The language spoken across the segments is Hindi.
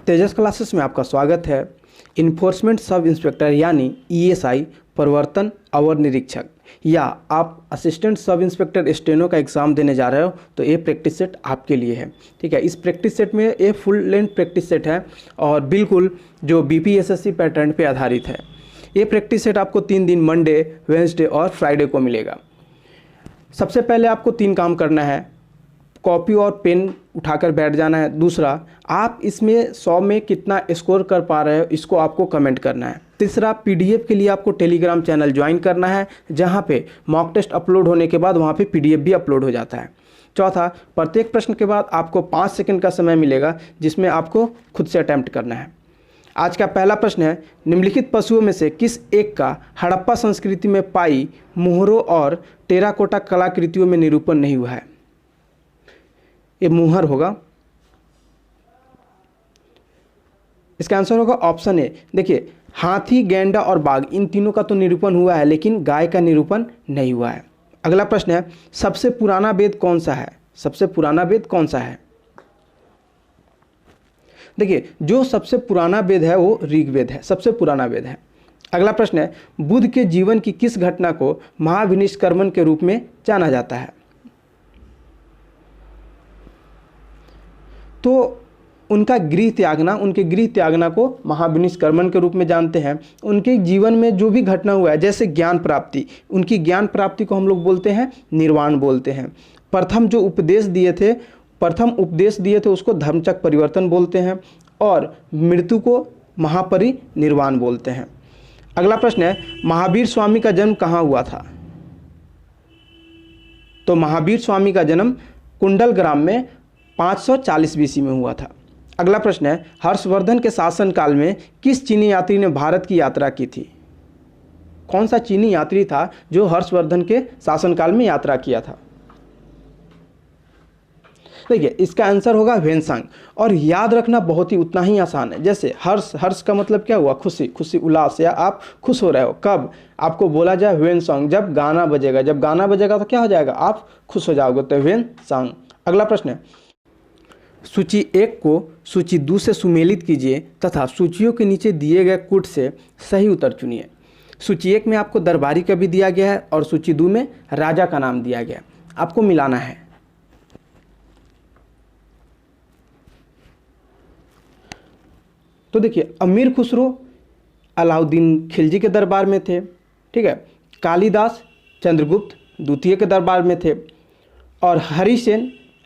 तेजस क्लासेस में आपका स्वागत है। इन्फोर्समेंट सब इंस्पेक्टर यानी ईएसआई प्रवर्तन अवर निरीक्षक या आप असिस्टेंट सब इंस्पेक्टर स्टेनो का एग्ज़ाम देने जा रहे हो तो ये प्रैक्टिस सेट आपके लिए है। ठीक है, इस प्रैक्टिस सेट में ये फुल लेंथ प्रैक्टिस सेट है और बिल्कुल जो बीपीएसएससी पैटर्न पे आधारित है। ये प्रैक्टिस सेट आपको 3 दिन मंडे, वेंसडे और फ्राइडे को मिलेगा। सबसे पहले आपको 3 काम करना है। कॉपी और पेन उठाकर बैठ जाना है। दूसरा, आप इसमें 100 में कितना स्कोर कर पा रहे हो इसको आपको कमेंट करना है। तीसरा, पीडीएफ के लिए आपको टेलीग्राम चैनल ज्वाइन करना है जहां पे मॉक टेस्ट अपलोड होने के बाद वहां पे पीडीएफ भी अपलोड हो जाता है। चौथा, प्रत्येक प्रश्न के बाद आपको 5 सेकंड का समय मिलेगा जिसमें आपको खुद से अटैम्प्ट करना है। आज का पहला प्रश्न है, निम्नलिखित पशुओं में से किस एक का हड़प्पा संस्कृति में पाई मुहरों और टेराकोटा कलाकृतियों में निरूपण नहीं हुआ है? ये मुहर होगा। इसका आंसर होगा ऑप्शन ए। देखिए, हाथी, गैंडा और बाघ इन तीनों का तो निरूपण हुआ है लेकिन गाय का निरूपण नहीं हुआ है। अगला प्रश्न है, सबसे पुराना वेद कौन सा है? सबसे पुराना वेद कौन सा है? देखिए, जो सबसे पुराना वेद है वो ऋग्वेद है, सबसे पुराना वेद है। अगला प्रश्न है, बुद्ध के जीवन की किस घटना को महाविनिष्क्रमण के रूप में जाना जाता है? तो उनके गृह त्यागना को महाविनिष्क्रमण के रूप में जानते हैं। उनके जीवन में जो भी घटना हुआ है, जैसे ज्ञान प्राप्ति, उनकी ज्ञान प्राप्ति को हम लोग बोलते हैं निर्वाण बोलते हैं। प्रथम उपदेश दिए थे उसको धर्मचक्र परिवर्तन बोलते हैं और मृत्यु को महापरिनिर्वाण बोलते हैं। अगला प्रश्न है, महावीर स्वामी का जन्म कहाँ हुआ था? तो महावीर स्वामी का जन्म कुंडल ग्राम में 540 बीसी में हुआ था। अगला प्रश्न है, हर्षवर्धन के शासनकाल में किस चीनी यात्री ने भारत की यात्रा की थी? कौन सा चीनी यात्री था जो हर्षवर्धन के शासनकाल में यात्रा किया था? देखिए, इसका आंसर होगा ह्वेनसांग। और याद रखना बहुत ही उतना ही आसान है। जैसे हर्ष का मतलब क्या हुआ? खुशी, उल्लास, या आप खुश हो रहे हो। कब आपको बोला जाए ह्वेनसांग? जब गाना बजेगा। जब गाना बजेगा तो क्या हो जाएगा? आप खुश हो जाओगे, तो ह्वेनसांग। अगला प्रश्न है, सूची 1 को सूची 2 से सुमेलित कीजिए तथा सूचियों के नीचे दिए गए कूट से सही उत्तर चुनिए। सूची 1 में आपको दरबारी का भी दिया गया है और सूची 2 में राजा का नाम दिया गया है। आपको मिलाना है। तो देखिए, अमीर खुसरो अलाउद्दीन खिलजी के दरबार में थे। ठीक है, कालिदास चंद्रगुप्त द्वितीय के दरबार में थे और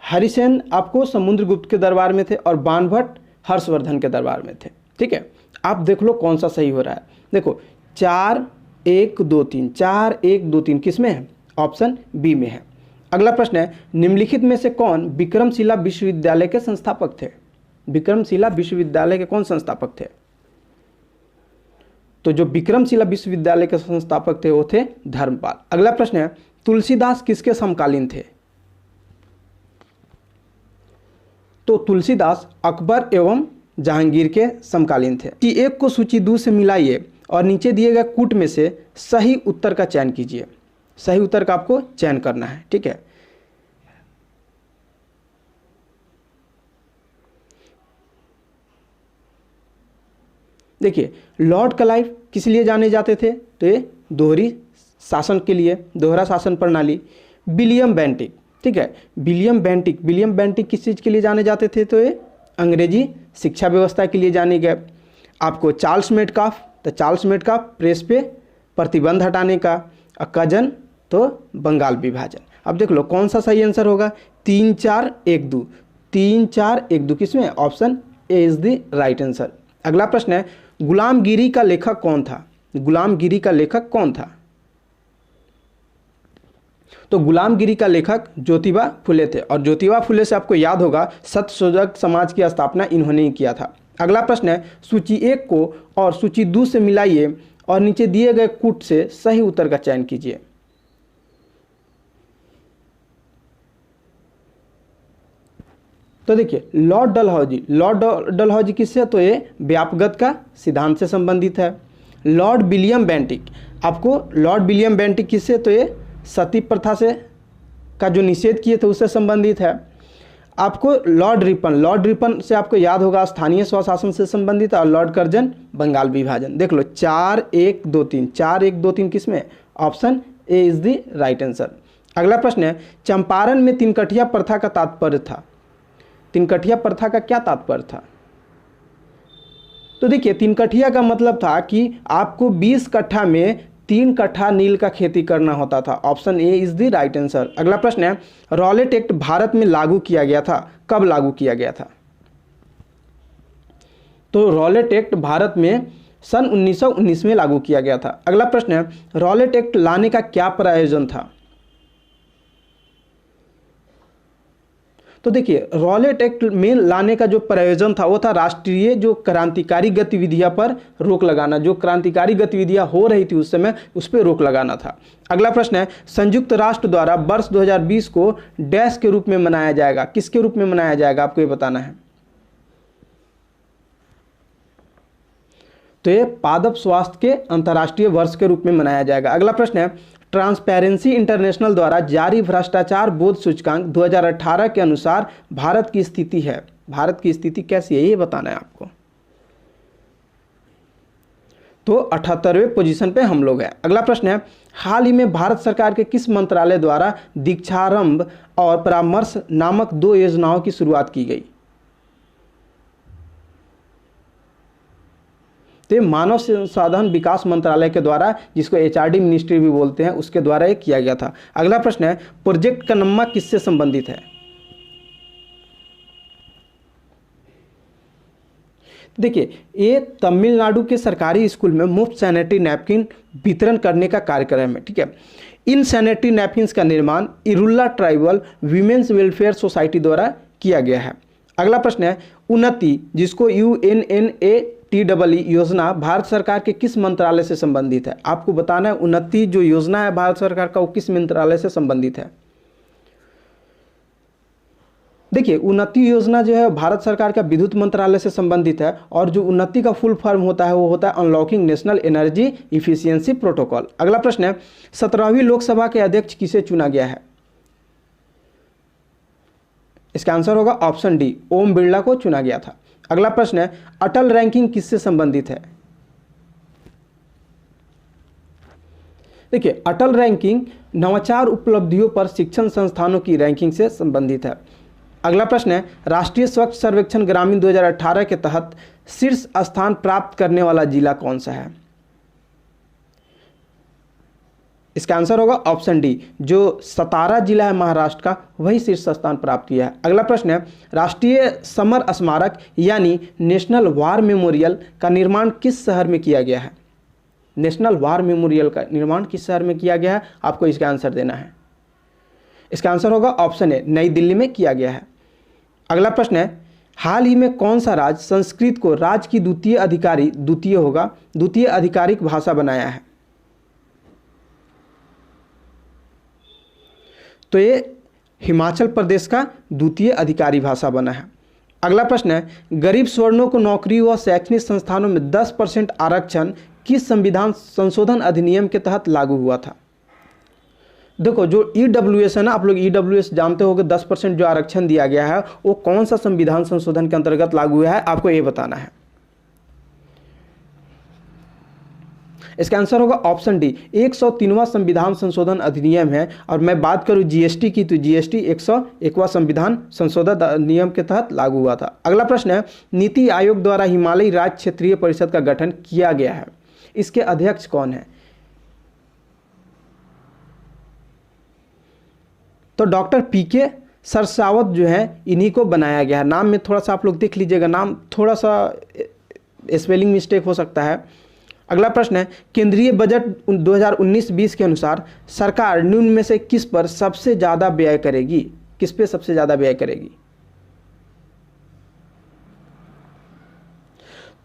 हरिसेन आपको समुद्रगुप्त के दरबार में थे और बाणभट्ट हर्षवर्धन के दरबार में थे। ठीक है, आप देख लो कौन सा सही हो रहा है। देखो, 4 1 2 3, 4 1 2 3 किस में है? ऑप्शन बी में है। अगला प्रश्न है, निम्नलिखित में से कौन विक्रमशिला विश्वविद्यालय के संस्थापक थे? विक्रमशिला विश्वविद्यालय के कौन संस्थापक थे? तो जो विक्रमशिला विश्वविद्यालय के संस्थापक थे वो थे धर्मपाल। अगला प्रश्न है, तुलसीदास किसके समकालीन थे? तो तुलसीदास अकबर एवं जहांगीर के समकालीन थे। सूची 1 को सूची 2 से मिलाइए और नीचे दिए गए कूट में से सही उत्तर का चयन कीजिए। सही उत्तर का आपको चयन करना है। ठीक है, देखिए, लॉर्ड क्लाइव किस लिए जाने जाते थे? तो ये दोहरी शासन के लिए, दोहरा शासन प्रणाली। विलियम बेंटिक, ठीक है, विलियम बेंटिक किस चीज़ के लिए जाने जाते थे? तो ये अंग्रेजी शिक्षा व्यवस्था के लिए जाने गए। आपको चार्ल्स मेटकाफ, तो चार्ल्स मेटकाफ प्रेस पे प्रतिबंध हटाने का। कजन तो बंगाल विभाजन। अब देख लो कौन सा सही आंसर होगा? 3 4 1 2, 3 4 1 2 किसमें? Option A is the right answer. अगला प्रश्न है, गुलामगिरी का लेखक कौन था? गुलामगिरी का लेखक कौन था? तो गुलामगिरी का लेखक ज्योतिबा फुले थे और ज्योतिबा फुले से आपको याद होगा सत्यशोधक समाज की स्थापना इन्होंने ही किया था। अगला प्रश्न है, सूची 1 को और सूची 2 से मिलाइए और नीचे दिए गए कूट से सही उत्तर का चयन कीजिए। तो देखिए, लॉर्ड डलहौजी किससे? तो ये व्यापगत का सिद्धांत से संबंधित है। लॉर्ड विलियम बेंटिक किससे? तो ये सती प्रथा से का जो निषेध किए थे उससे संबंधित है। आपको लॉर्ड रिपन से आपको याद होगा स्थानीय स्वशासन से संबंधित, और लॉर्ड कर्जन बंगाल विभाजन। देख लो 4-1-2-3, 4-1-2-3 किसमें? Option A is the right answer. अगला प्रश्न है, चंपारण में तिनकठिया प्रथा का तात्पर्य था। तिनकठिया प्रथा का क्या तात्पर्य था? तो देखिए, तिनकठिया का मतलब था कि आपको 20 कट्ठा में 3 कट्ठा नील का खेती करना होता था। Option A is the right answer. अगला प्रश्न है, रॉलेट एक्ट भारत में लागू किया गया था, कब लागू किया गया था? तो रॉलेट एक्ट भारत में सन 1919 में लागू किया गया था। अगला प्रश्न है, रॉलेट एक्ट लाने का क्या प्रयोजन था? तो देखिए, रॉलेट एक्ट में लाने का जो प्रयोजन था वो था राष्ट्रीय जो क्रांतिकारी गतिविधियां पर रोक लगाना। जो क्रांतिकारी गतिविधियां हो रही थी उस समय, उस पर रोक लगाना था। अगला प्रश्न है, संयुक्त राष्ट्र द्वारा वर्ष 2020 को डैश के रूप में मनाया जाएगा? किसके रूप में मनाया जाएगा, आपको ये बताना है। तो ये पादप स्वास्थ्य के अंतर्राष्ट्रीय वर्ष के रूप में मनाया जाएगा। अगला प्रश्न है, ट्रांसपेरेंसी इंटरनेशनल द्वारा जारी भ्रष्टाचार बोध सूचकांक 2018 के अनुसार भारत की स्थिति है। भारत की स्थिति कैसी है ये बताना है आपको। तो 78वें पोजीशन पे हम लोग हैं। अगला प्रश्न है, हाल ही में भारत सरकार के किस मंत्रालय द्वारा दीक्षारंभ और परामर्श नामक 2 योजनाओं की शुरुआत की गई? तो मानव संसाधन विकास मंत्रालय के द्वारा, जिसको एचआरडी मिनिस्ट्री भी बोलते हैं, उसके द्वारा ये किया गया था। अगला प्रश्न है, प्रोजेक्ट कन्नम्मा किससे संबंधित है? देखिए, ये तमिलनाडु के सरकारी स्कूल में मुफ्त सैनिटरी नैपकिन वितरण करने का कार्यक्रम है। ठीक है, इन सैनिटरी नैपकिन्स का निर्माण इरुल्ला ट्राइबल वीमेंस वेलफेयर सोसाइटी द्वारा किया गया है। अगला प्रश्न है, उन्नति, जिसको UNNATEE योजना भारत सरकार के किस मंत्रालय से संबंधित है? आपको बताना है उन्नति जो योजना है भारत सरकार का, वो किस मंत्रालय से संबंधित है। देखिए, उन्नति योजना जो है भारत सरकार का विद्युत मंत्रालय से संबंधित है, और जो उन्नति का फुल फॉर्म होता है वो होता है unlocking national energy efficiency protocol. अगला प्रश्न है, 17वीं लोकसभा के अध्यक्ष किसे चुना गया है? इसका आंसर होगा ऑप्शन डी, ओम बिरला को चुना गया था। अगला प्रश्न है, अटल रैंकिंग किससे संबंधित है? देखिए, अटल रैंकिंग नवाचार उपलब्धियों पर शिक्षण संस्थानों की रैंकिंग से संबंधित है। अगला प्रश्न है, राष्ट्रीय स्वच्छ सर्वेक्षण ग्रामीण 2018 के तहत शीर्ष स्थान प्राप्त करने वाला जिला कौन सा है? इसका आंसर होगा ऑप्शन डी, जो सतारा जिला है महाराष्ट्र का, वही शीर्ष स्थान प्राप्त किया है। अगला प्रश्न है, राष्ट्रीय समर स्मारक यानी नेशनल वार मेमोरियल का निर्माण किस शहर में किया गया है? नेशनल वार मेमोरियल का निर्माण किस शहर में किया गया है, आपको इसका आंसर देना है। इसका आंसर होगा ऑप्शन ए, नई दिल्ली में किया गया है। अगला प्रश्न है, हाल ही में कौन सा राज्य संस्कृत को राज्य की द्वितीय आधिकारिक भाषा बनाया है? तो ये हिमाचल प्रदेश का द्वितीय अधिकारी भाषा बना है। अगला प्रश्न है, गरीब सवर्णों को नौकरी व शैक्षणिक संस्थानों में 10% आरक्षण किस संविधान संशोधन अधिनियम के तहत लागू हुआ था? देखो, जो EWS है ना, आप लोग EWS जानते होंगे, 10% जो आरक्षण दिया गया है वो कौन सा संविधान संशोधन के अंतर्गत लागू हुआ है, आपको ये बताना है। इसका आंसर होगा ऑप्शन डी, 103वां संविधान संशोधन अधिनियम है। और मैं बात करूं GST की, तो GST 101वां संविधान संशोधन अधिनियम के तहत लागू हुआ था। अगला प्रश्न है, नीति आयोग द्वारा हिमालयी राज्य क्षेत्रीय परिषद का गठन किया गया है, इसके अध्यक्ष कौन है? तो डॉक्टर PK सरसावत जो है, इन्हीं को बनाया गया है। नाम में थोड़ा सा आप लोग देख लीजिएगा, नाम थोड़ा सा स्पेलिंग मिस्टेक हो सकता है। अगला प्रश्न है, केंद्रीय बजट 2019-20 के अनुसार सरकार निम्न में से किस पर सबसे ज्यादा व्यय करेगी? किस पे सबसे ज्यादा व्यय करेगी?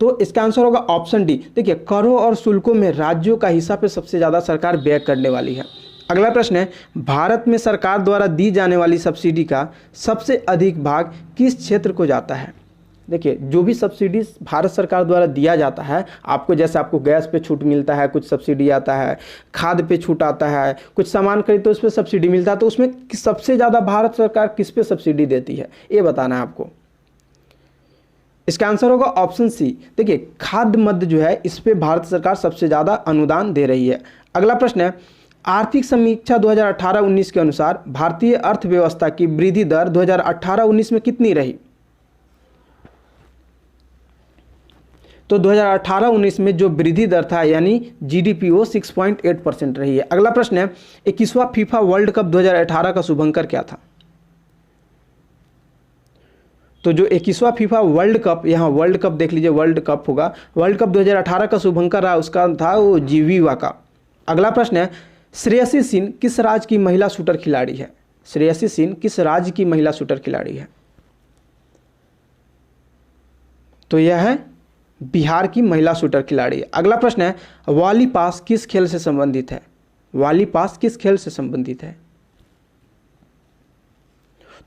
तो इसका आंसर होगा ऑप्शन डी। देखिए, करों और शुल्कों में राज्यों का हिस्सा पे सबसे ज्यादा सरकार व्यय करने वाली है। अगला प्रश्न है, भारत में सरकार द्वारा दी जाने वाली सब्सिडी का सबसे अधिक भाग किस क्षेत्र को जाता है? देखिए जो भी सब्सिडी भारत सरकार द्वारा दिया जाता है आपको, जैसे आपको गैस पे छूट मिलता है, कुछ सब्सिडी आता है, खाद पे छूट आता है, कुछ सामान खरीदते तो उस पर सब्सिडी मिलता है, तो उसमें सबसे ज़्यादा भारत सरकार किस पे सब्सिडी देती है ये बताना है आपको। इसका आंसर होगा ऑप्शन सी। देखिए खाद्य मद जो है इस पे भारत सरकार सबसे ज़्यादा अनुदान दे रही है। अगला प्रश्न है, आर्थिक समीक्षा 2018-19 के अनुसार भारतीय अर्थव्यवस्था की वृद्धि दर 2018-19 में कितनी रही? तो 2018-19 में जो वृद्धि दर था यानी जीडीपी वो 6.8% रही है। अगला प्रश्न है, 21वां फीफा वर्ल्ड कप 2018 का शुभंकर क्या था? तो जो 21वां फीफा वर्ल्ड कप, यहाँ वर्ल्ड कप देख लीजिए, वर्ल्ड कप होगा, वर्ल्ड कप 2018 का शुभंकर रहा उसका था वो जीवीवा का। अगला प्रश्न है, श्रेयसी सिंह किस राज्य की महिला शूटर खिलाड़ी है? श्रेयसी सिंह किस राज्य की महिला शूटर खिलाड़ी है? तो यह है बिहार की महिला शूटर खिलाड़ी है। अगला प्रश्न है, वॉली पास किस खेल से संबंधित है? वॉली पास किस खेल से संबंधित है?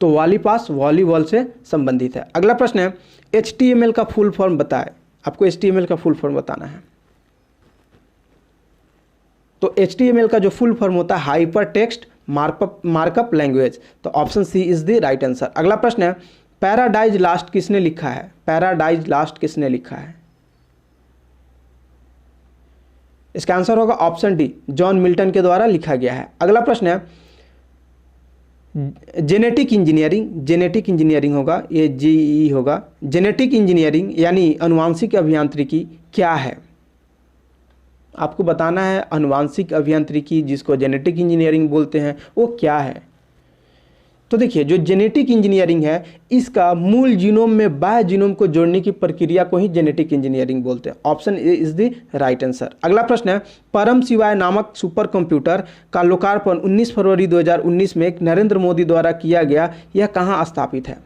तो वॉली पास वॉलीबॉल से संबंधित है। अगला प्रश्न है, HTML का फुल फॉर्म बताएं। आपको HTML का फुल फॉर्म बताना है। तो HTML का जो फुल फॉर्म होता है हाइपर टेक्स्ट मार्कअप लैंग्वेज। तो option C is the right answer. अगला प्रश्न है, पैराडाइज लास्ट किसने लिखा है? पैराडाइज लास्ट किसने लिखा है? इसका आंसर होगा ऑप्शन डी, जॉन मिल्टन के द्वारा लिखा गया है। अगला प्रश्न है, जेनेटिक इंजीनियरिंग होगा, ये जीई होगा। जेनेटिक इंजीनियरिंग यानी अनुवांशिक अभियांत्रिकी क्या है? आपको बताना है अनुवांशिक अभियांत्रिकी जिसको जेनेटिक इंजीनियरिंग बोलते हैं वो क्या है। तो देखिए जो जेनेटिक इंजीनियरिंग है इसका मूल जीनोम में बाह्य जीनोम को जोड़ने की प्रक्रिया को ही जेनेटिक इंजीनियरिंग बोलते हैं। Option A is the right answer. अगला प्रश्न है, परम शिवाय नामक सुपर कंप्यूटर का लोकार्पण 19 फरवरी 2019 में नरेंद्र मोदी द्वारा किया गया, यह कहाँ स्थापित है?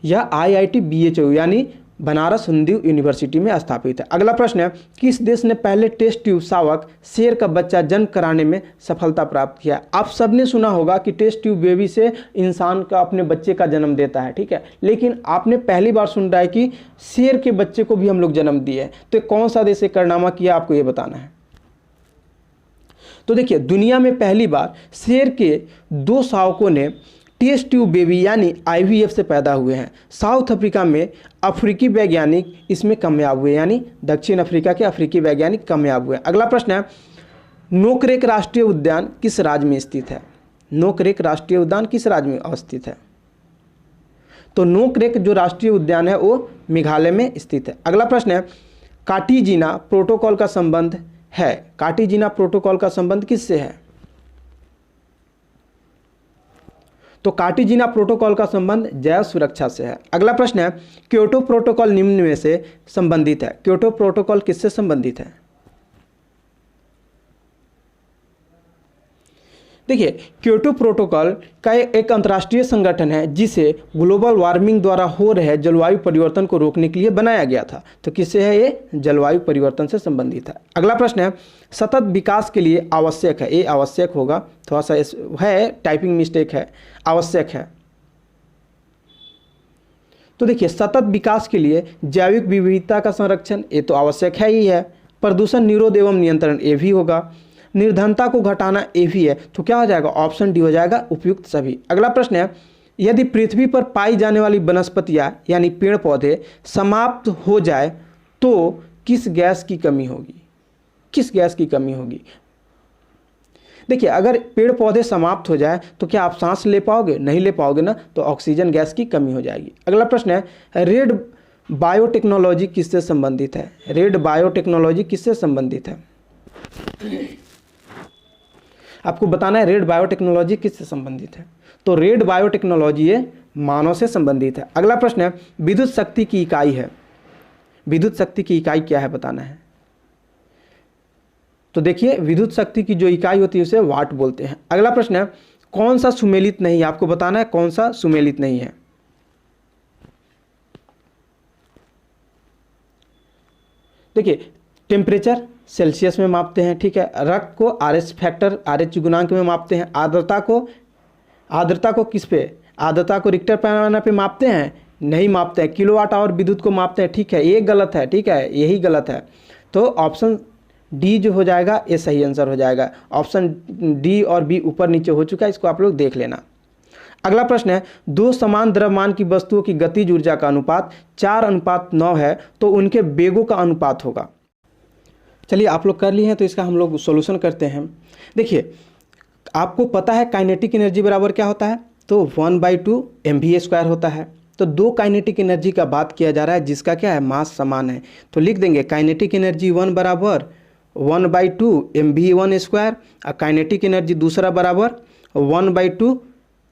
यह IIT BHU यानी बनारस हिंदू यूनिवर्सिटी में स्थापित है। अगला प्रश्न है, किस देश ने पहले टेस्ट ट्यूब शावक शेर का बच्चा जन्म कराने में सफलता प्राप्त किया? आप सबने सुना होगा कि टेस्ट ट्यूब बेबी से इंसान का अपने बच्चे का जन्म देता है, ठीक है, लेकिन आपने पहली बार सुन रहा है कि शेर के बच्चे को भी हम लोग जन्म दिए हैं। तो कौन सा देश कारनामा किया आपको ये बताना है। तो देखिए दुनिया में पहली बार शेर के 2 शावकों ने टेस्ट ट्यूब बेबी यानी IVF से पैदा हुए हैं। साउथ अफ्रीका में अफ्रीकी वैज्ञानिक इसमें कामयाब हुए, यानी दक्षिण अफ्रीका के अफ्रीकी वैज्ञानिक कामयाब हुए। अगला प्रश्न है, नोकरेक राष्ट्रीय उद्यान किस राज्य में स्थित है? नोकरेक राष्ट्रीय उद्यान किस राज्य में अवस्थित है? तो नोकरेक जो राष्ट्रीय उद्यान है वो मेघालय में स्थित है। अगला प्रश्न है, काटीजिना प्रोटोकॉल का संबंध है, काटीजिना प्रोटोकॉल का संबंध किससे है? तो काटीजिना प्रोटोकॉल का संबंध जैव सुरक्षा से है। अगला प्रश्न है, क्योटो प्रोटोकॉल निम्न में से संबंधित है? क्योटो प्रोटोकॉल किससे संबंधित है? देखिए क्योटो प्रोटोकॉल का एक अंतर्राष्ट्रीय संगठन है जिसे ग्लोबल वार्मिंग द्वारा हो रहे जलवायु परिवर्तन को रोकने के लिए बनाया गया था। तो किससे है ये? जलवायु परिवर्तन से संबंधित है। अगला प्रश्न है, सतत विकास के लिए आवश्यक है, ये आवश्यक होगा, थोड़ा सा है टाइपिंग मिस्टेक है, आवश्यक है। तो देखिए सतत विकास के लिए जैविक विविधता का संरक्षण ये तो आवश्यक है ही है। प्रदूषण निरोध एवं नियंत्रण ये भी होगा। निर्धनता को घटाना ये भी है। तो क्या हो जाएगा? ऑप्शन डी हो जाएगा, उपयुक्त सभी। अगला प्रश्न है, यदि पृथ्वी पर पाई जाने वाली वनस्पतियां यानी पेड़ पौधे समाप्त हो जाए तो किस गैस की कमी होगी? किस गैस की कमी होगी? देखिए अगर पेड़ पौधे समाप्त हो जाए तो क्या आप सांस ले पाओगे? नहीं ले पाओगे ना, तो ऑक्सीजन गैस की कमी हो जाएगी। अगला प्रश्न है, रेड बायोटेक्नोलॉजी किससे संबंधित है? रेड बायोटेक्नोलॉजी किससे संबंधित है? आपको बताना है रेड बायोटेक्नोलॉजी किससे संबंधित है। तो रेड बायोटेक्नोलॉजी ये मानव से संबंधित है। अगला प्रश्न है, विद्युत शक्ति की इकाई है, विद्युत शक्ति की इकाई क्या है बताना है। तो देखिए विद्युत शक्ति की जो इकाई होती है उसे वाट बोलते हैं। अगला प्रश्न है, कौन सा सुमेलित नहीं है? आपको बताना है कौन सा सुमेलित नहीं है। देखिए टेम्परेचर सेल्सियस में मापते हैं, ठीक है। रक्त को RH फैक्टर RH गुणांक में मापते हैं। आर्द्रता को किस पे? आर्द्रता को रिक्टर पैमाने पे मापते हैं? नहीं मापते हैं। किलोवाट आवर विद्युत को मापते हैं? ठीक है, ये गलत है। ठीक है, यही गलत है। तो ऑप्शन डी जो हो जाएगा ये सही आंसर हो जाएगा। ऑप्शन डी और बी ऊपर नीचे हो चुका है, इसको आप लोग देख लेना। अगला प्रश्न है, दो समान द्रव्यमान की वस्तुओं की गतिज ऊर्जा का अनुपात 4:9 है तो उनके वेगों का अनुपात होगा। चलिए आप लोग कर लिए हैं तो इसका हम लोग सॉल्यूशन करते हैं। देखिए आपको पता है काइनेटिक एनर्जी बराबर क्या होता है, तो 1/2 mv² होता है। तो दो काइनेटिक एनर्जी का बात किया जा रहा है जिसका क्या है, मास समान है। तो लिख देंगे काइनेटिक एनर्जी 1 बराबर 1/2 mv1² और काइनेटिक एनर्जी दूसरा बराबर 1/2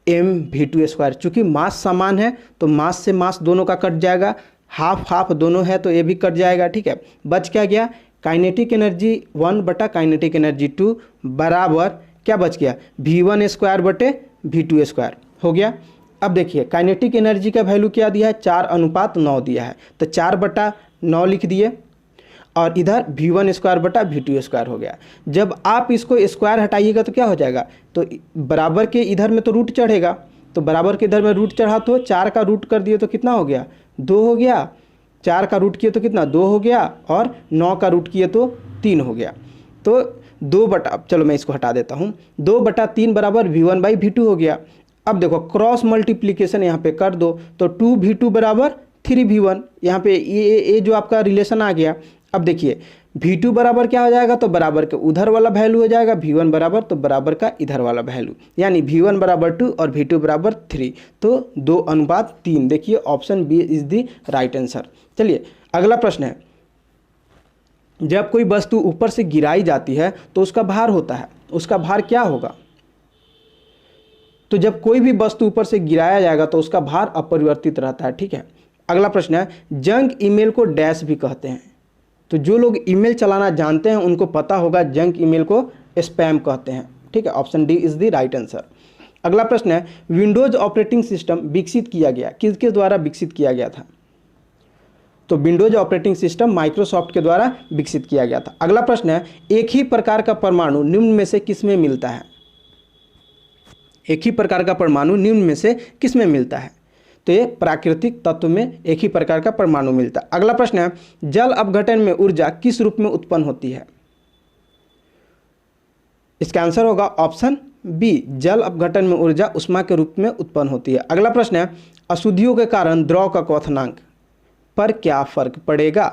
mv2²। चूँकि मास समान है तो मास से मास दोनों का कट जाएगा, हाफ हाफ दोनों है तो ये भी कट जाएगा। ठीक है, बच क्या गया, काइनेटिक एनर्जी 1 बटा काइनेटिक एनर्जी 2 बराबर क्या बच गया, v1² बटे v2² हो गया। अब देखिए काइनेटिक एनर्जी का वैल्यू क्या दिया है, 4:9 दिया है, तो 4/9 लिख दिए और इधर v1² बटा v2² हो गया। जब आप इसको स्क्वायर हटाइएगा तो क्या हो जाएगा, तो बराबर के इधर में तो रूट चढ़ेगा, तो बराबर के इधर में रूट चढ़ा तो 4 का रूट कर दिए तो कितना हो गया, 2 हो गया। 4 का रूट किए तो कितना, 2 हो गया, और 9 का रूट किए तो 3 हो गया। तो 2 बटा, चलो मैं इसको हटा देता हूँ, 2/3 बराबर v1/v2 हो गया। अब देखो क्रॉस मल्टीप्लिकेशन यहाँ पे कर दो तो 2v2 बराबर 3v1, यहाँ पे ये जो आपका रिलेशन आ गया। अब देखिए v2 बराबर क्या हो जाएगा, तो बराबर के उधर वाला वैल्यू हो जाएगा, v1 बराबर तो बराबर का इधर वाला वैल्यू, यानी v1 बराबर 2 और v2 बराबर 3, तो 2:3। देखिए option B is the right answer. चलिए अगला प्रश्न है, जब कोई वस्तु ऊपर से गिराई जाती है तो उसका भार होता है, उसका भार क्या होगा। तो जब कोई भी वस्तु ऊपर से गिराया जाएगा तो उसका भार अपरिवर्तित रहता है। ठीक है, अगला प्रश्न है, जंक ईमेल को डैश भी कहते हैं। तो जो लोग ईमेल चलाना जानते हैं उनको पता होगा जंक ईमेल को स्पैम कहते हैं। ठीक है, option D is the right answer. अगला प्रश्न है, विंडोज ऑपरेटिंग सिस्टम विकसित किया गया, किसके द्वारा विकसित किया गया था। तो विंडोज ऑपरेटिंग सिस्टम माइक्रोसॉफ्ट के द्वारा विकसित किया गया था। अगला प्रश्न है, एक ही प्रकार का परमाणु निम्न में से किस में मिलता है। एक ही प्रकार का परमाणु निम्न में से किस में मिलता है, तो ये प्राकृतिक तत्व में एक ही प्रकार का परमाणु मिलता है। अगला प्रश्न है, जल अपघटन में ऊर्जा किस रूप में उत्पन्न होती है। इसका आंसर होगा ऑप्शन बी, जल अपघटन में ऊर्जा उष्मा के रूप में उत्पन्न होती है। अगला प्रश्न है, अशुद्धियों के कारण द्रव का क्वथनांक पर क्या फर्क पड़ेगा,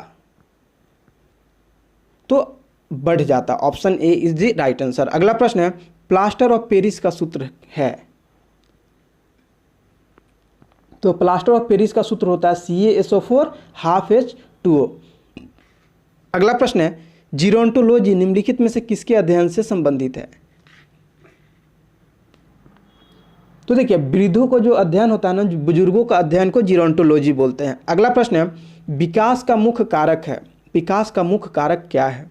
तो बढ़ जाता। Option A is the right answer. अगला प्रश्न है, प्लास्टर ऑफ पेरिस का सूत्र है। तो प्लास्टर ऑफ पेरिस का सूत्र होता है CaSO4 12H2O। अगला प्रश्न है, जीरोंटोलॉजी निम्नलिखित में से किसके अध्ययन से संबंधित है। तो देखिए वृद्धों को जो अध्ययन होता है ना, बुजुर्गों का अध्ययन को जीरोंटोलॉजी बोलते हैं। अगला प्रश्न है, विकास का मुख्य कारक है, विकास का मुख्य कारक क्या है।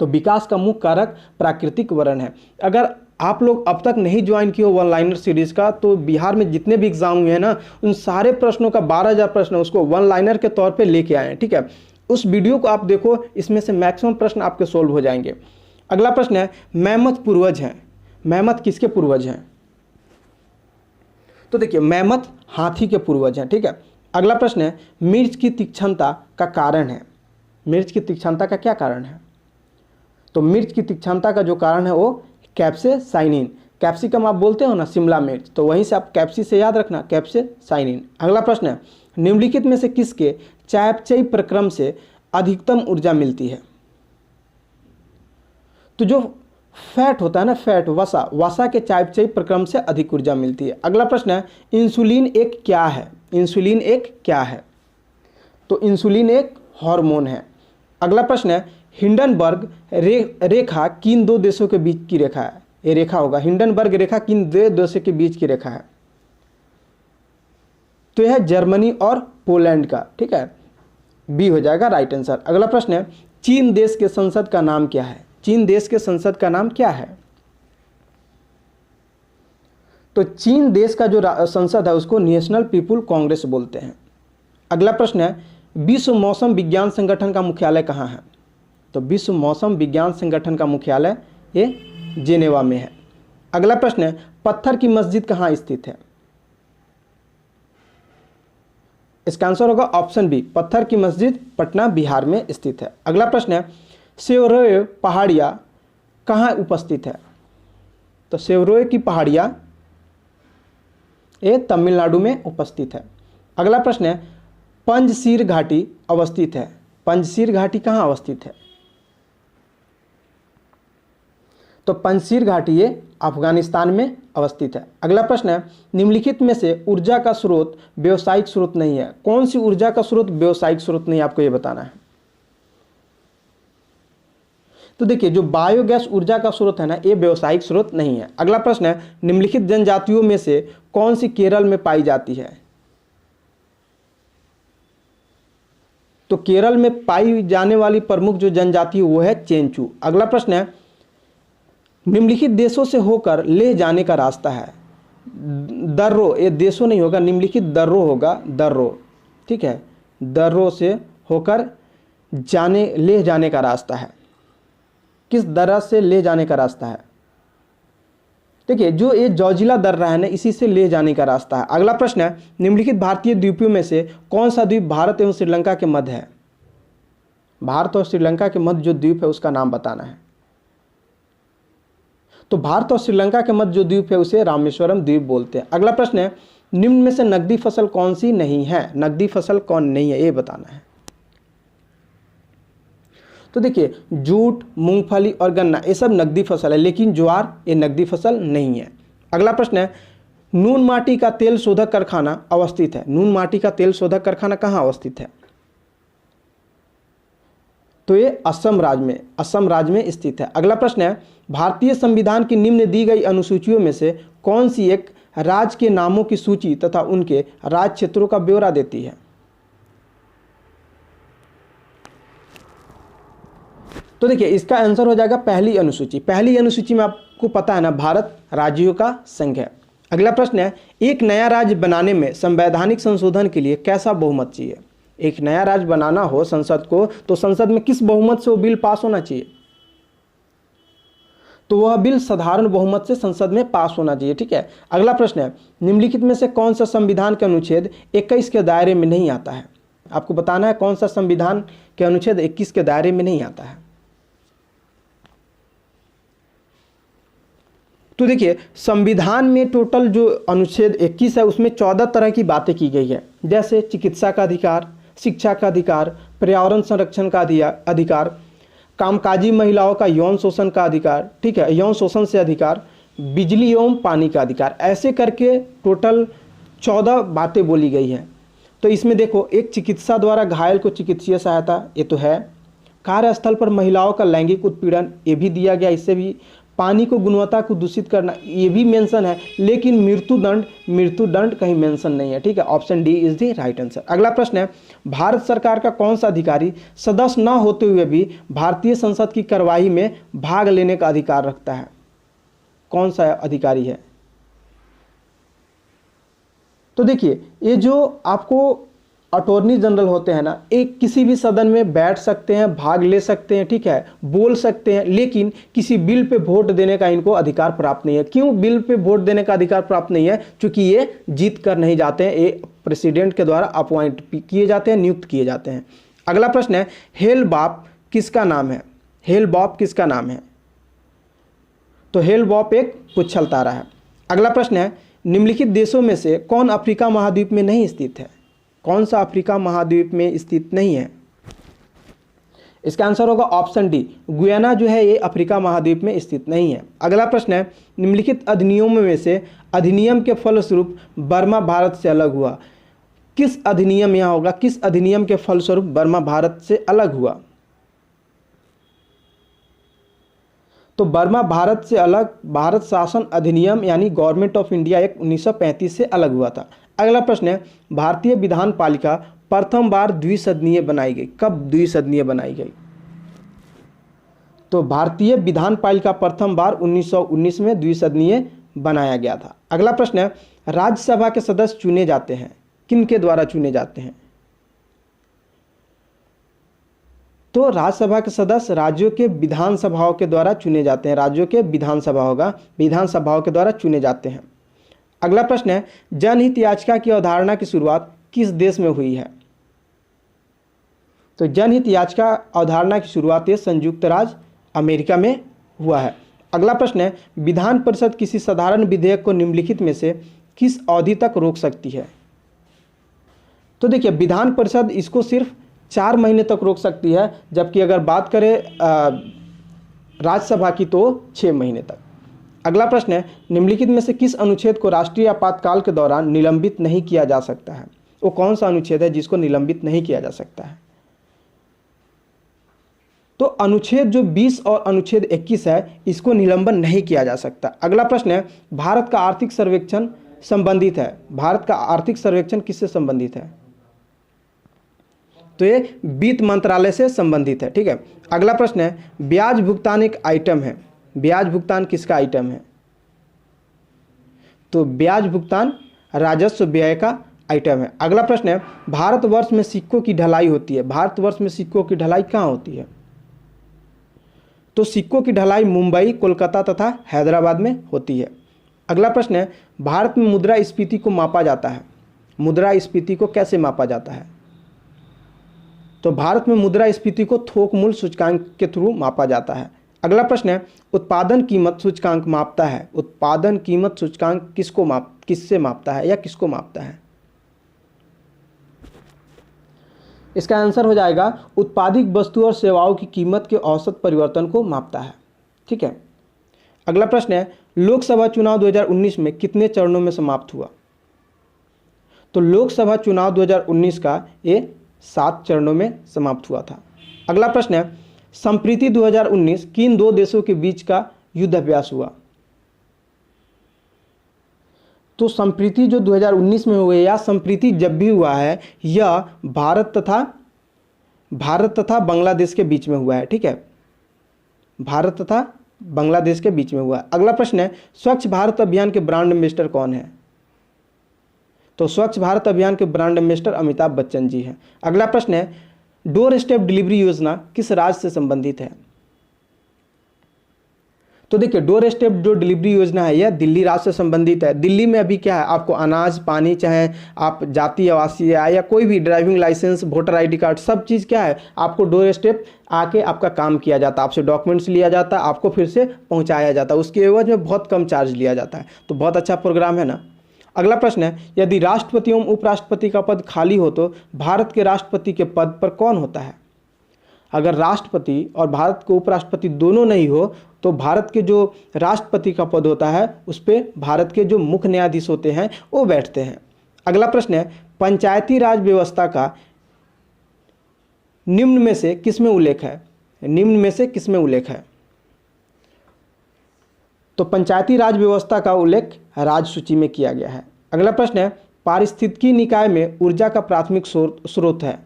तो विकास का मुख्य कारक प्राकृतिक वरण है। अगर आप लोग अब तक नहीं ज्वाइन किए हो वन लाइनर सीरीज का, तो बिहार में जितने भी एग्जाम हुए हैं ना, उन सारे प्रश्नों का 12,000 प्रश्न उसको वन लाइनर के तौर पे लेके आए हैं। ठीक है, उस वीडियो को आप देखो, इसमें से मैक्सिमम प्रश्न आपके सोल्व हो जाएंगे। अगला प्रश्न है, मैमथ पूर्वज हैं, मैमथ किसके पूर्वज हैं। तो देखिए मैमथ हाथी के पूर्वज हैं। ठीक है, अगला प्रश्न है, मिर्च की तीक्ष्णता का कारण है, मिर्च की तीक्ष्णता का क्या कारण है। तो मिर्च की तीक्ष्णता का जो कारण है वो कैप्सेसाइनिन, कैप्सिकम आप बोलते हो ना शिमला मिर्च, तो वहीं से आप कैप्सी से याद रखना, कैप्सेसाइनिन। अगला प्रश्न है, निम्नलिखित में से किसके चयापचयी प्रक्रम से अधिकतम ऊर्जा मिलती है। तो जो फैट होता है ना, फैट वसा, वसा के चयापचयी प्रक्रम से अधिक ऊर्जा मिलती है। अगला प्रश्न है, इंसुलिन एक क्या है, इंसुलिन एक क्या है। तो इंसुलिन एक हार्मोन है। अगला प्रश्न है, हिंडनबर्ग रेखा किन दो देशों के बीच की रेखा है। ये रेखा होगा, हिंडनबर्ग रेखा किन दो देशों के बीच की रेखा है। तो यह जर्मनी और पोलैंड का। ठीक है, बी हो जाएगा राइट आंसर। अगला प्रश्न है, चीन देश के संसद का नाम क्या है, चीन देश के संसद का नाम क्या है। तो चीन देश का जो संसद है उसको नेशनल पीपुल कांग्रेस बोलते हैं। अगला प्रश्न है, विश्व मौसम विज्ञान संगठन का मुख्यालय कहाँ है। तो विश्व मौसम विज्ञान संगठन का मुख्यालय ये जेनेवा में है। अगला प्रश्न है, पत्थर की मस्जिद कहाँ स्थित है? इसका आंसर होगा ऑप्शन बी, पत्थर की मस्जिद पटना बिहार में स्थित है। अगला प्रश्न है, सेवरोय पहाड़ियाँ कहाँ उपस्थित है? तो सेवरोय की पहाड़ियाँ ये तमिलनाडु में उपस्थित है। अगला प्रश्न है, पंजशीर घाटी अवस्थित है। पंजशीर घाटी कहाँ अवस्थित है? तो पंजशीर घाटी ये अफगानिस्तान में अवस्थित है। अगला प्रश्न है, निम्नलिखित में से ऊर्जा का स्रोत व्यावसायिक स्रोत नहीं है। कौन सी ऊर्जा का स्रोत व्यावसायिक स्रोत नहीं है, आपको ये बताना है। तो देखिए, जो बायोगैस ऊर्जा का स्रोत है ना, ये व्यावसायिक स्रोत नहीं है। अगला प्रश्न है, निम्नलिखित जनजातियों में से कौन सी केरल में पाई जाती है? तो केरल में पाई जाने वाली प्रमुख जो जनजाति है वो है चेंचू। अगला प्रश्न है, निम्नलिखित देशों से होकर ले जाने का रास्ता है। दर्रो, ये देशों नहीं होगा, निम्नलिखित दर्रो होगा, दर्रो, ठीक है, दर्रो से होकर ले जाने का रास्ता है। किस दर्रा से ले जाने का रास्ता है? देखिए, जो ये जॉर्जिला दर्रा है ना, इसी से ले जाने का रास्ता है। अगला प्रश्न है, निम्नलिखित भारतीय द्वीपों में से कौन सा द्वीप भारत एवं श्रीलंका के मध्य है? भारत और श्रीलंका के मध्य जो द्वीप है उसका नाम बताना है। तो भारत और श्रीलंका के मध्य जो द्वीप है उसे रामेश्वरम द्वीप बोलते हैं। अगला प्रश्न है, निम्न में से नकदी फसल कौन सी नहीं है? नकदी फसल कौन नहीं है, ये बताना है। तो देखिए, जूट, मूंगफली और गन्ना ये सब नकदी फसल है, लेकिन ज्वार ये नकदी फसल नहीं है। अगला प्रश्न है, नून माटी का तेल शोधक कारखाना अवस्थित है। नून माटी का तेल शोधक कारखाना कहाँ अवस्थित है? तो ये असम राज्य में स्थित है। अगला प्रश्न है, भारतीय संविधान की निम्न दी गई अनुसूचियों में से कौन सी एक राज्य के नामों की सूची तथा उनके राज्य क्षेत्रों का ब्यौरा देती है? तो देखिए, इसका आंसर हो जाएगा पहली अनुसूची। पहली अनुसूची में आपको पता है ना, भारत राज्यों का संघ है। अगला प्रश्न है, एक नया राज्य बनाने में संवैधानिक संशोधन के लिए कैसा बहुमत चाहिए? एक नया राज्य बनाना हो संसद को, तो संसद में किस बहुमत से वो बिल पास होना चाहिए? तो वह बिल साधारण बहुमत से संसद में पास होना चाहिए, ठीक है। अगला प्रश्न है, निम्नलिखित में से कौन सा संविधान के अनुच्छेद 21 के दायरे में नहीं आता है? आपको बताना है कौन सा संविधान के अनुच्छेद 21 के दायरे में नहीं आता है। तो देखिए, संविधान में टोटल जो अनुच्छेद 21 है उसमें 14 तरह की बातें की गई है, जैसे चिकित्सा का अधिकार, शिक्षा का अधिकार, पर्यावरण संरक्षण का अधिकार, कामकाजी महिलाओं का यौन शोषण का अधिकार, ठीक है, यौन शोषण से अधिकार, बिजली एवं पानी का अधिकार, ऐसे करके टोटल 14 बातें बोली गई हैं। तो इसमें देखो, एक चिकित्सा द्वारा घायल को चिकित्सीय सहायता, ये तो है। कार्यस्थल पर महिलाओं का लैंगिक उत्पीड़न, ये भी दिया गया, इससे भी। पानी को गुणवत्ता को दूषित करना, ये भी मेंशन है, लेकिन मृत्युदंड कहीं मेंशन नहीं है, ठीक है। Option D is the right answer. अगला प्रश्न है, भारत सरकार का कौन सा अधिकारी सदस्य न होते हुए भी भारतीय संसद की कार्यवाही में भाग लेने का अधिकार रखता है? कौन सा अधिकारी है? तो देखिए, ये जो आपको अटॉर्नी जनरल होते हैं ना, एक किसी भी सदन में बैठ सकते हैं, भाग ले सकते हैं, ठीक है, बोल सकते हैं, लेकिन किसी बिल पे वोट देने का इनको अधिकार प्राप्त नहीं है। क्यों बिल पे वोट देने का अधिकार प्राप्त नहीं है? क्योंकि ये जीत कर नहीं जाते हैं, ये प्रेसिडेंट के द्वारा अपॉइंट किए जाते हैं, नियुक्त किए जाते हैं। अगला प्रश्न है, हेल बॉप किसका नाम है? हेल बॉप किसका नाम है? तो हेल बॉप एक पुच्छल तारा है। अगला प्रश्न है, निम्नलिखित देशों में से कौन अफ्रीका महाद्वीप में नहीं स्थित है? कौन सा अफ्रीका महाद्वीप में स्थित नहीं है? इसका आंसर होगा ऑप्शन डी, गुयाना जो है ये अफ्रीका महाद्वीप में स्थित नहीं है। अगला प्रश्न है, निम्नलिखित अधिनियमों में से अधिनियम के फलस्वरूप बर्मा भारत से अलग हुआ? किस अधिनियम यहाँ होगा, किस अधिनियम के फलस्वरूप बर्मा भारत से अलग हुआ? तो बर्मा भारत से अलग भारत शासन अधिनियम यानी गवर्नमेंट ऑफ इंडिया एक्ट 1935 से अलग हुआ था। अगला प्रश्न है, भारतीय विधान पालिका प्रथम बार द्विसदनीय बनाई गई? कब द्विसदनीय बनाई गई? तो भारतीय विधान पालिका प्रथम बार 1919 में द्विसदनीय बनाया गया था। अगला प्रश्न है, राज्यसभा के सदस्य चुने जाते हैं, किन के द्वारा चुने जाते हैं? तो राज्यसभा के सदस्य राज्यों के विधानसभाओं के द्वारा चुने जाते हैं, राज्यों के विधानसभाओं के द्वारा चुने जाते हैं। अगला प्रश्न है, जनहित याचिका की अवधारणा की शुरुआत किस देश में हुई है? तो जनहित याचिका अवधारणा की शुरुआत ये संयुक्त राज्य अमेरिका में हुआ है। अगला प्रश्न है, विधान परिषद किसी साधारण विधेयक को निम्नलिखित में से किस अवधि तक रोक सकती है? तो देखिए, विधान परिषद इसको सिर्फ 4 महीने तक रोक सकती है, जबकि अगर बात करें राज्यसभा की तो 6 महीने तक। अगला प्रश्न है, निम्नलिखित में से किस अनुच्छेद को राष्ट्रीय आपातकाल के दौरान निलंबित नहीं किया जा सकता है? वो कौन सा अनुच्छेद है जिसको निलंबित नहीं किया जा सकता है? तो अनुच्छेद जो 20 और अनुच्छेद 21 है, इसको निलंबन नहीं किया जा सकता। अगला प्रश्न है, भारत का आर्थिक सर्वेक्षण संबंधित है, भारत का आर्थिक सर्वेक्षण किससे संबंधित है? तो ये वित्त मंत्रालय से संबंधित है, ठीक है। अगला प्रश्न है, ब्याज भुगतान एक आइटम है, ब्याज भुगतान किसका आइटम है? तो ब्याज भुगतान राजस्व व्यय का आइटम है। अगला प्रश्न है, भारतवर्ष में सिक्कों की ढलाई होती है, भारतवर्ष में सिक्कों की ढलाई कहाँ होती है? तो सिक्कों की ढलाई मुंबई, कोलकाता तथा हैदराबाद में होती है। अगला प्रश्न है, भारत में मुद्रास्फीति को मापा जाता है, मुद्रास्फीति को कैसे मापा जाता है? तो भारत में मुद्रास्फीति को थोक मूल्य सूचकांक के थ्रू मापा जाता है। अगला प्रश्न है, उत्पादन कीमत सूचकांक मापता है, उत्पादन कीमत सूचकांक किससे मापता है या किसको मापता है? इसका आंसर हो जाएगा, उत्पादित वस्तु और सेवाओं की कीमत के औसत परिवर्तन को मापता है, ठीक है। अगला प्रश्न है, लोकसभा चुनाव 2019 में कितने चरणों में समाप्त हुआ? तो लोकसभा चुनाव 2019 का ये 7 चरणों में समाप्त हुआ था। अगला प्रश्न है, संप्रीति 2019 किन 2 देशों के बीच का युद्ध अभ्यास हुआ? तो संप्रीति जो 2019 में हुए या संप्रीति जब भी हुआ है, यह भारत तथा बांग्लादेश के बीच में हुआ है, ठीक है, भारत तथा बांग्लादेश के बीच में हुआ है। अगला प्रश्न है, स्वच्छ भारत अभियान के ब्रांड एम्बेसडर कौन है? तो स्वच्छ भारत अभियान के ब्रांड एम्बेसडर अमिताभ बच्चन जी हैं। अगला प्रश्न है, डोर स्टेप डिलीवरी योजना किस राज्य से संबंधित है? तो देखिए, डोर स्टेप जो डिलीवरी योजना है यह दिल्ली राज्य से संबंधित है। दिल्ली में अभी क्या है, आपको अनाज पानी, चाहे आप जाति आवासीय या कोई भी driving licence, voter ID card, सब चीज़ क्या है, आपको डोर स्टेप आके आपका काम किया जाता है, आपसे डॉक्यूमेंट्स लिया जाता है, आपको फिर से पहुंचाया जाता है, उसके एवज में बहुत कम चार्ज लिया जाता है। तो बहुत अच्छा प्रोग्राम है ना। अगला प्रश्न है, यदि राष्ट्रपति एवं उपराष्ट्रपति का पद खाली हो तो भारत के राष्ट्रपति के पद पर कौन होता है? अगर राष्ट्रपति और भारत के उपराष्ट्रपति दोनों नहीं हो तो भारत के जो राष्ट्रपति का पद होता है उस पर भारत के जो मुख्य न्यायाधीश होते हैं वो बैठते हैं। अगला प्रश्न है, पंचायती राज व्यवस्था का निम्न में से किसमें उल्लेख है? निम्न में से किसमें उल्लेख है? तो पंचायती राज व्यवस्था का उल्लेख राज्य सूची में किया गया है। अगला प्रश्न है, पारिस्थितिकी निकाय में ऊर्जा का प्राथमिक स्रोत है?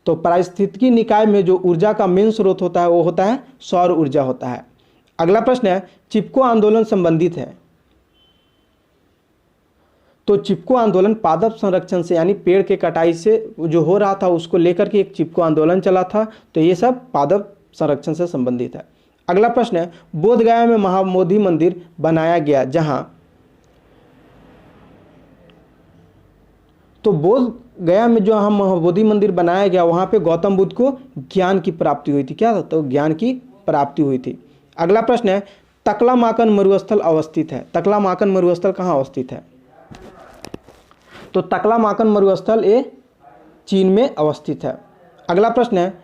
तो पारिस्थितिकी निकाय में जो ऊर्जा का मेन स्रोत होता है वो होता है सौर ऊर्जा होता है। अगला प्रश्न है, चिपको आंदोलन संबंधित है? तो चिपको आंदोलन पादप संरक्षण से यानी पेड़ के कटाई से जो हो रहा था उसको लेकर के एक चिपको आंदोलन चला था, तो ये सब पादप संरक्षण से संबंधित है। अगला प्रश्न है, बोधगया में महाबोधि मंदिर बनाया गया जहां, तो बोध गया में जो हम महाबोधि मंदिर बनाया गया वहाँ पे गौतम बुद्ध को ज्ञान की प्राप्ति हुई थी। क्या था? तो ज्ञान की प्राप्ति हुई थी। अगला प्रश्न है, तकलामाकन मरुस्थल अवस्थित है? तकलामाकन मरुस्थल कहाँ अवस्थित है? तो तकलामाकन मरुस्थल ये चीन में अवस्थित है। अगला प्रश्न है,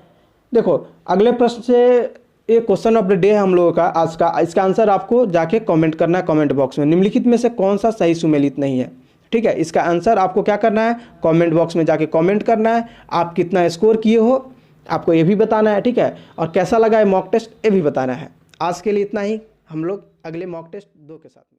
देखो अगले प्रश्न से ये क्वेश्चन ऑफ द डे है हम लोगों का आज का। इसका आंसर आपको जाके कमेंट करना है कमेंट बॉक्स में, निम्नलिखित में से कौन सा सही सुमेलित नहीं है, ठीक है। इसका आंसर आपको क्या करना है, कमेंट बॉक्स में जाके कमेंट करना है। आप कितना स्कोर किए हो आपको ये भी बताना है, ठीक है, और कैसा लगा है मॉक टेस्ट ये भी बताना है। आज के लिए इतना ही, हम लोग अगले मॉक टेस्ट 2 के साथ